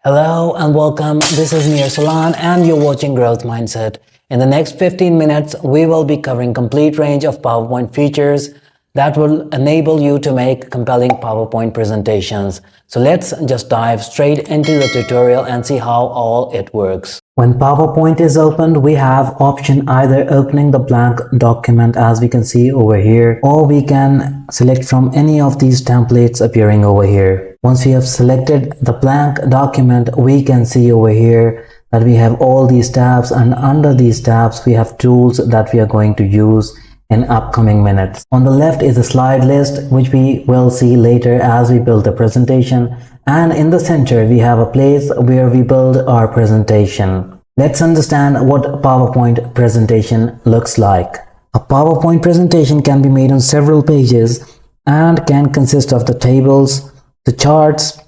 Hello and welcome. This is Mir Salan and you're watching Growth Mindset. In the next 15 minutes, we will be covering complete range of PowerPoint features that will enable you to make compelling PowerPoint presentations. So let's just dive straight into the tutorial and see how all it works. When PowerPoint is opened, we have option either opening the blank document as we can see over here, or we can select from any of these templates appearing over here. Once we have selected the blank document, we can see over here that we have all these tabs, and under these tabs we have tools that we are going to use in upcoming minutes. On the left is a slide list, which we will see later as we build the presentation, and in the center we have a place where we build our presentation. Let's understand what a PowerPoint presentation looks like. A PowerPoint presentation can be made on several pages and can consist of the tables, the charts,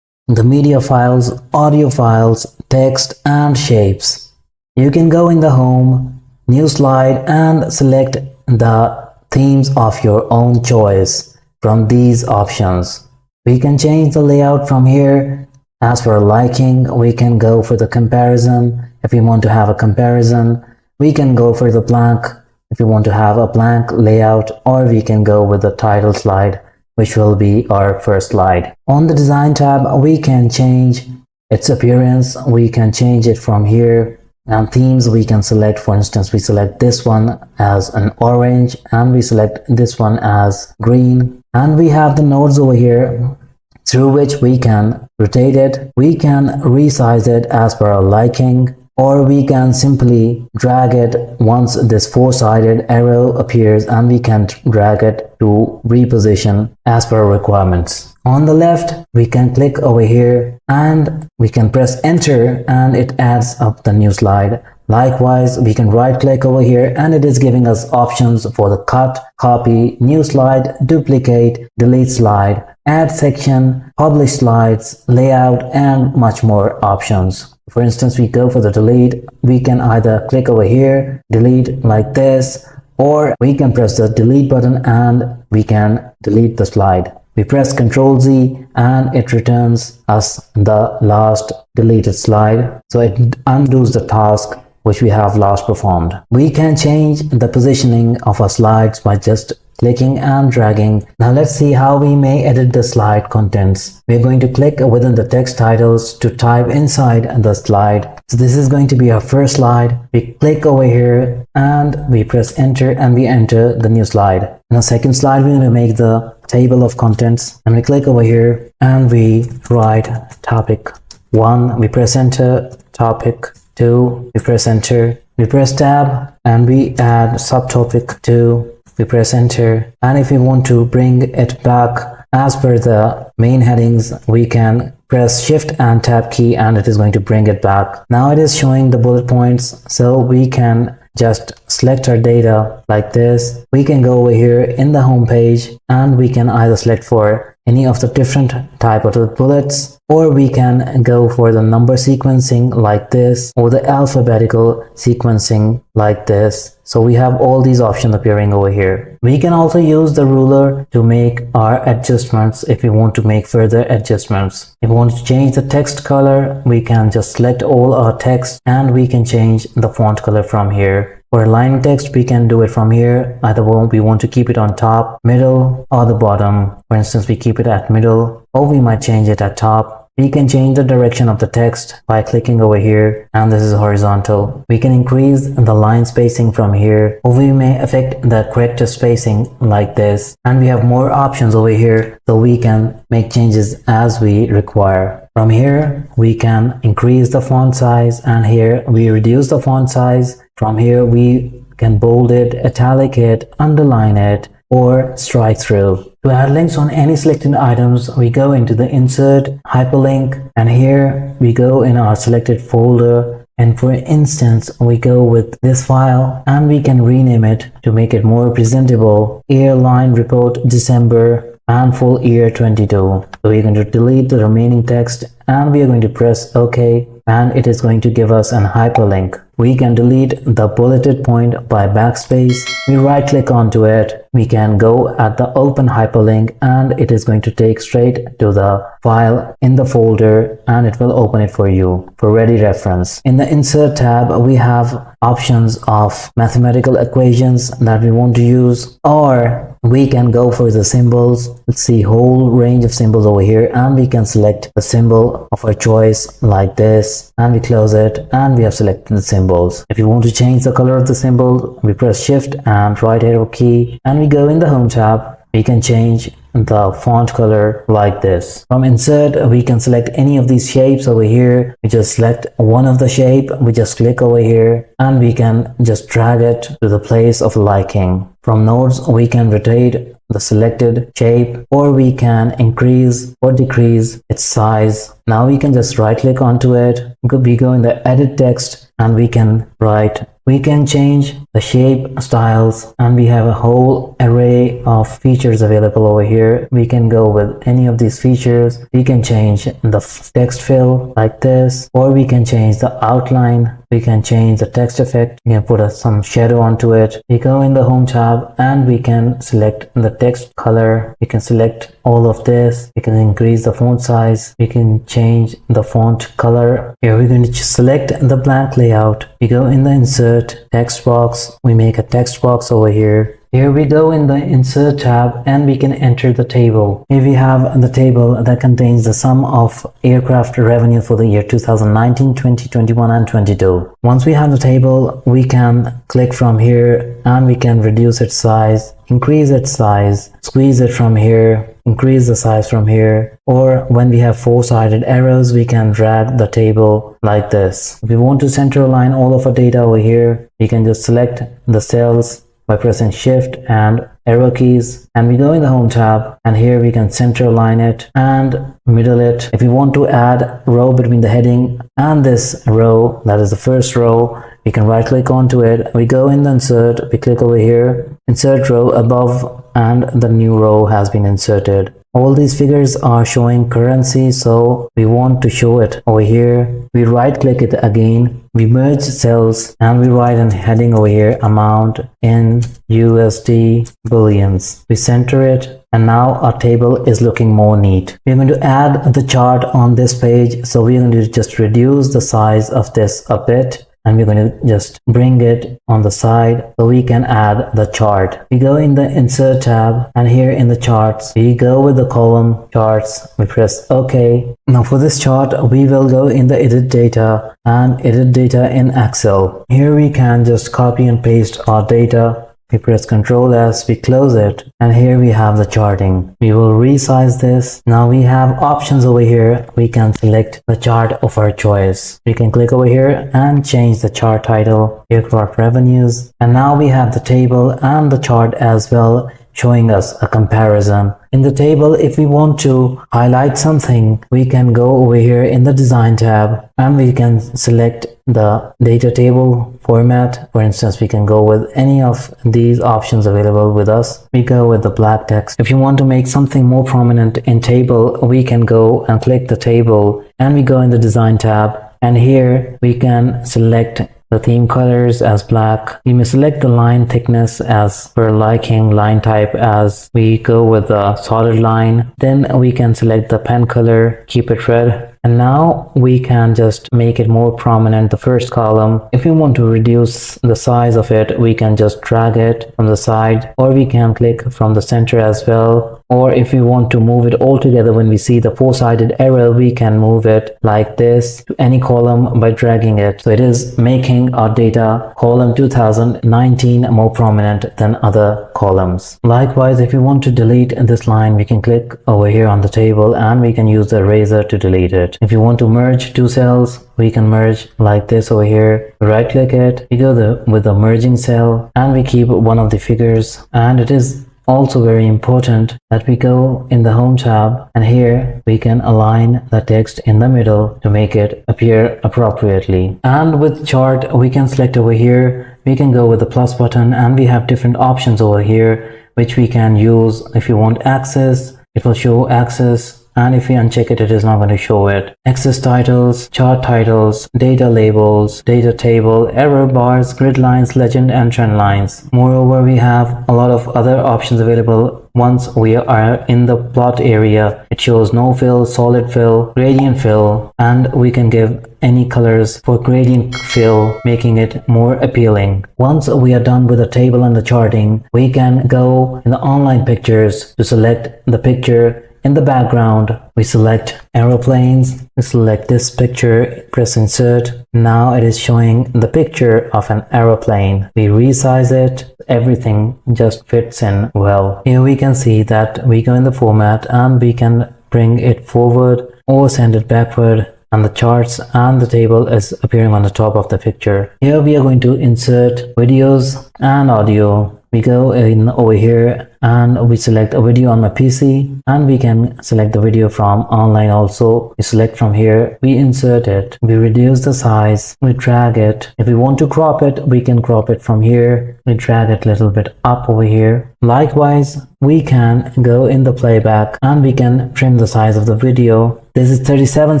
the media files, audio files, text, and shapes. You can go in the home, new slide, and select the themes of your own choice from these options. We can change the layout from here. As for liking, we can go for the comparison. If we want to have a comparison, we can go for the blank if we want to have a blank layout, or we can go with the title slide, which will be our first slide. On the design tab, we can change its appearance. We can change it from here. And themes we can select. For instance, we select this one as an orange and we select this one as green, and we have the nodes over here through which we can rotate it. We can resize it as per our liking, or we can simply drag it once this four-sided arrow appears, and we can drag it to reposition as per requirements. On the left, we can click over here and we can press enter and it adds up the new slide. Likewise, we can right click over here and it is giving us options for the cut, copy, new slide, duplicate, delete slide, add section, publish slides, layout, and much more options. For instance, we go for the delete. We can either click over here, delete like this, or we can press the delete button and we can delete the slide. We press Ctrl Z and it returns us the last deleted slide. So it undoes the task which we have last performed. We can change the positioning of our slides by just clicking and dragging. Now let's see how we may edit the slide contents. We're going to click within the text titles to type inside the slide. So this is going to be our first slide. We click over here and we press enter and we enter the new slide. In the second slide, we're going to make the table of contents, and we click over here and we write topic 1. We press enter. Topic 2. We press enter. We press tab and we add subtopic 2. We press enter, and if we want to bring it back as per the main headings, we can press shift and tab key and it is going to bring it back. Now it is showing the bullet points, so we can just select our data like this. We can go over here in the home page and we can either select for any of the different type of the bullets, or we can go for the number sequencing like this, or the alphabetical sequencing like this. So we have all these options appearing over here. We can also use the ruler to make our adjustments if we want to make further adjustments. If we want to change the text color, we can just select all our text and we can change the font color from here. For aligning text, we can do it from here. Either we want to keep it on top, middle, or the bottom. For instance, we keep it at middle, or we might change it at top. We can change the direction of the text by clicking over here, and this is horizontal. We can increase the line spacing from here, or we may affect the character spacing like this. And we have more options over here, so we can make changes as we require. From here, we can increase the font size, and here we reduce the font size. From here, we can bold it, italic it, underline it, or strike through. To add links on any selected items, we go into the insert, hyperlink, and here we go in our selected folder. And for instance, we go with this file and we can rename it to make it more presentable. Airline report December and full year 22. So we're going to delete the remaining text and we are going to press OK, and it is going to give us an hyperlink. we can delete the bulleted point by backspace. We right click onto it. We can go at the open hyperlink and it is going to take straight to the file in the folder and it will open it for you for ready reference. In the insert tab, we have options of mathematical equations that we want to use, or we can go for the symbols. Let's see whole range of symbols over here, and we can select the symbol of our choice like this, and we close it and we have selected the symbols. If you want to change the color of the symbol, we press shift and right arrow key and we go in the home tab. We can change the font color like this. From insert, we can select any of these shapes over here. We just select one of the shape, we just click over here and we can just drag it to the place of liking. From nodes, we can rotate the selected shape, or we can increase or decrease its size. Now we can just right click onto it. We go in the edit text and we can write. We can change the shape styles and we have a whole array of features available over here. We can go with any of these features. We can change the text fill like this, or we can change the outline. We can change the text effect. We can put some shadow onto it. We go in the home tab and we can select the text color. We can select all of this. We can increase the font size. We can change the font color. Here we're going to select the blank layout. We go in the insert text box. We make a text box over here. Here we go in the insert tab and we can enter the table. Here we have the table that contains the sum of aircraft revenue for the year 2019, 2021 and 22. Once we have the table, we can click from here and we can reduce its size, increase its size, squeeze it from here, increase the size from here, or when we have four-sided arrows, we can drag the table like this. If we want to center align all of our data over here, we can just select the cells by pressing shift and arrow keys, and we go in the home tab and here we can center align it and middle it. If we want to add row between the heading and this row, that is the first row, we can right click onto it. We go in the insert, we click over here, insert row above, and the new row has been inserted. All these figures are showing currency, so we want to show it over here. We right click it again, we merge cells and we write a heading over here, amount in USD billions. We center it and now our table is looking more neat. We're going to add the chart on this page, so we're going to just reduce the size of this a bit. And we're going to just bring it on the side so we can add the chart. We go in the insert tab and here in the charts, we go with the column charts. We press OK. Now for this chart, we will go in the edit data and edit data in Excel. Here we can just copy and paste our data. We press Ctrl S, we close it, and here we have the charting. We will resize this. Now we have options over here. We can select the chart of our choice. We can click over here and change the chart title, aircraft revenues. And now we have the table and the chart as well, showing us a comparison. In the table, if we want to highlight something, we can go over here in the design tab and we can select the data table format. For instance, we can go with any of these options available with us. We go with the black text. If you want to make something more prominent in table, we can go and click the table and we go in the design tab, and here we can select the theme colors as black. We may select the line thickness as per liking, line type as we go with the solid line. Then we can select the pen color, keep it red. And now we can just make it more prominent, the first column. If we want to reduce the size of it, we can just drag it from the side, or we can click from the center as well. Or if we want to move it all together, when we see the four-sided arrow, we can move it like this to any column by dragging it. So it is making our data column 2019 more prominent than other columns. Likewise, if we want to delete this line, we can click over here on the table and we can use the eraser to delete it. If you want to merge two cells, we can merge like this over here. Right click it, we go with the merging cell and we keep one of the figures. And it is also very important that we go in the home tab, and here we can align the text in the middle to make it appear appropriately. And with chart, we can select over here, we can go with the plus button, and we have different options over here which we can use. If you want axis, it will show axis and if we uncheck it, it is not going to show it. Access titles, chart titles, data labels, data table, error bars, grid lines, legend and trend lines. Moreover, we have a lot of other options available. Once we are in the plot area, it shows no fill, solid fill, gradient fill, and we can give any colors for gradient fill, making it more appealing. Once we are done with the table and the charting, we can go in the online pictures to select the picture. In the background, we select aeroplanes, we select this picture, press insert. Now it is showing the picture of an aeroplane. We resize it, everything just fits in well. Here we can see that we go in the format and we can bring it forward or send it backward, and the charts and the table is appearing on the top of the picture. Here we are going to insert videos and audio. We go in over here and we select a video on my PC, and we can select the video from online also. We select from here, we insert it, we reduce the size, we drag it. If we want to crop it, we can crop it from here. We drag it a little bit up over here. Likewise, we can go in the playback and we can trim the size of the video. This is 37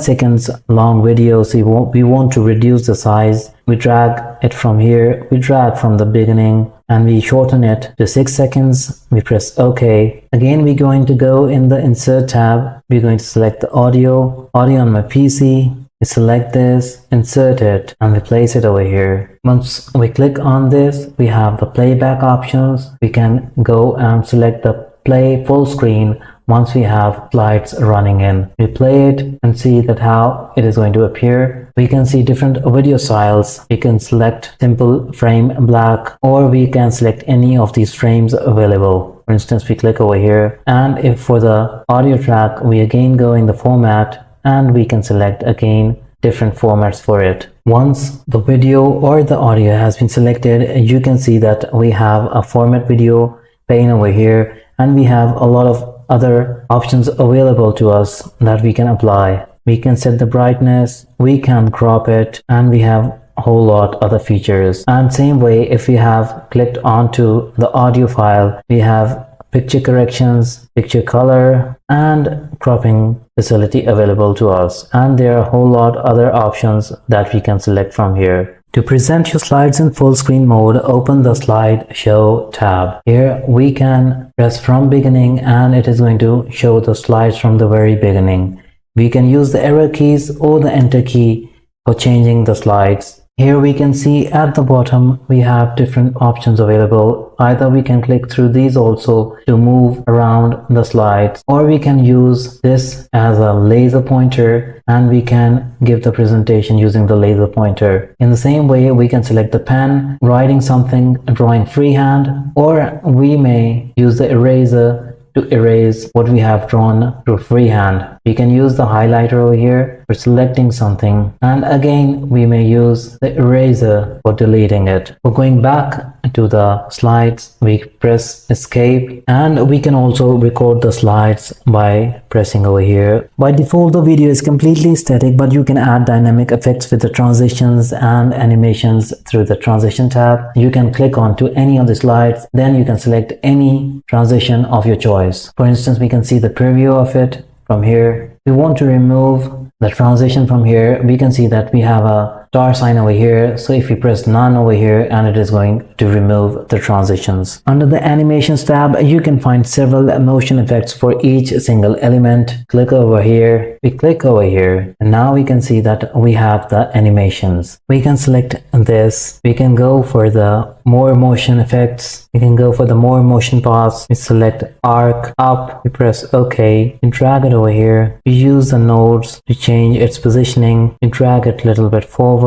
seconds long video, so we want to reduce the size. We drag it from here, we drag from the beginning, and we shorten it to 6 seconds. We press OK. Again, we're going to go in the insert tab. We're going to select the audio on my PC. We select this, insert it, and we place it over here. Once we click on this, we have the playback options. We can go and select the play full screen once we have slides running in. We play it and see that how it is going to appear. We can see different video styles. We can select simple frame black, or we can select any of these frames available. For instance, we click over here, and if for the audio track, we again go in the format and we can select again different formats for it. Once the video or the audio has been selected, you can see that we have a format video pane over here, and we have a lot of other options available to us that we can apply. We can set the brightness, we can crop it, and we have a whole lot other features. And same way, if we have clicked onto the audio file, we have picture corrections, picture color, and cropping facility available to us. And there are a whole lot other options that we can select from here. To present your slides in full screen mode, open the slide show tab. Here we can press from beginning and it is going to show the slides from the very beginning. We can use the arrow keys or the enter key for changing the slides. Here we can see at the bottom we have different options available. Either we can click through these also to move around the slides, or we can use this as a laser pointer and we can give the presentation using the laser pointer. In the same way, we can select the pen, writing something, drawing freehand, or we may use the eraser to erase what we have drawn through freehand. We can use the highlighter over here for selecting something, and again we may use the eraser for deleting it. For going back to the slides, we press escape, and we can also record the slides by pressing over here. By default, the video is completely static, but you can add dynamic effects with the transitions and animations through the transition tab. You can click on to any of the slides, then you can select any transition of your choice. For instance, we can see the preview of it from here. If we want to remove the transition from here, we can see that we have a star sign over here. So if we press none over here, and it is going to remove the transitions. Under the animations tab, you can find several motion effects for each single element. Click over here, we click over here, and now we can see that we have the animations. We can select this, we can go for the more motion effects, we can go for the more motion paths. We select arc up, we press OK, we drag it over here, we use the nodes to change its positioning, we drag it a little bit forward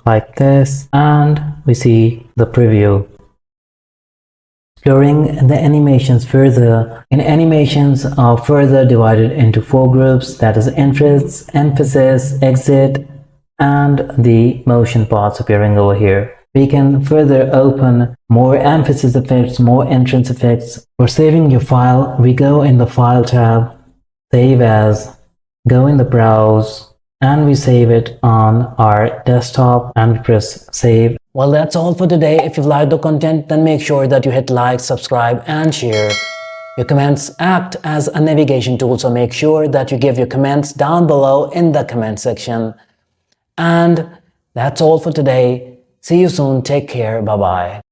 like this, and we see the preview. Exploring the animations further. In animations are further divided into 4 groups, that is entrance, emphasis, exit, and the motion parts appearing over here. We can further open more emphasis effects, more entrance effects. For saving your file, we go in the file tab, save as, go in the browse, and we save it on our desktop and press save. Well, that's all for today. If you've liked the content, then make sure that you hit like, subscribe, and share. Your comments act as a navigation tool, so make sure that you give your comments down below in the comment section. And that's all for today. See you soon. Take care. Bye-bye.